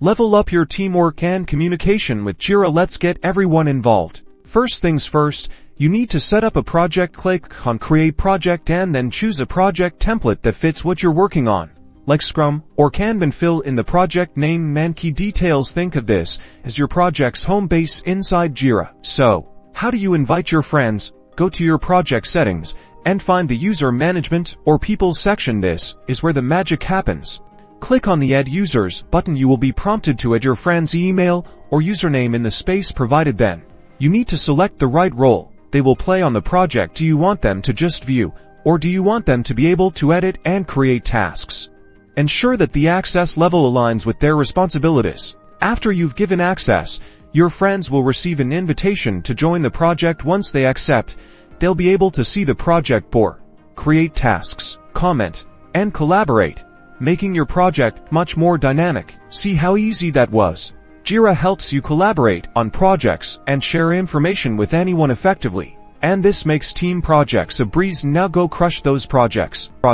Level up your teamwork and communication with Jira. Let's get everyone involved. First things first, you need to set up a project. Click on Create Project and then choose a project template that fits what you're working on, like Scrum or Kanban. Fill in the project name and key details. Think of this as your project's home base inside Jira. So, how do you invite your friends? Go to your project settings and find the User Management or People section. This is where the magic happens. Click on the Add Users button. You will be prompted to add your friend's email or username in the space provided. Then, you need to select the right role they will play on the project. Do you want them to just view, or do you want them to be able to edit and create tasks? Ensure that the access level aligns with their responsibilities. After you've given access, your friends will receive an invitation to join the project. Once they accept, they'll be able to see the project board, create tasks, comment, and collaborate, making your project much more dynamic. See how easy that was? Jira helps you collaborate on projects and share information with anyone effectively. And this makes team projects a breeze. Now go crush those projects.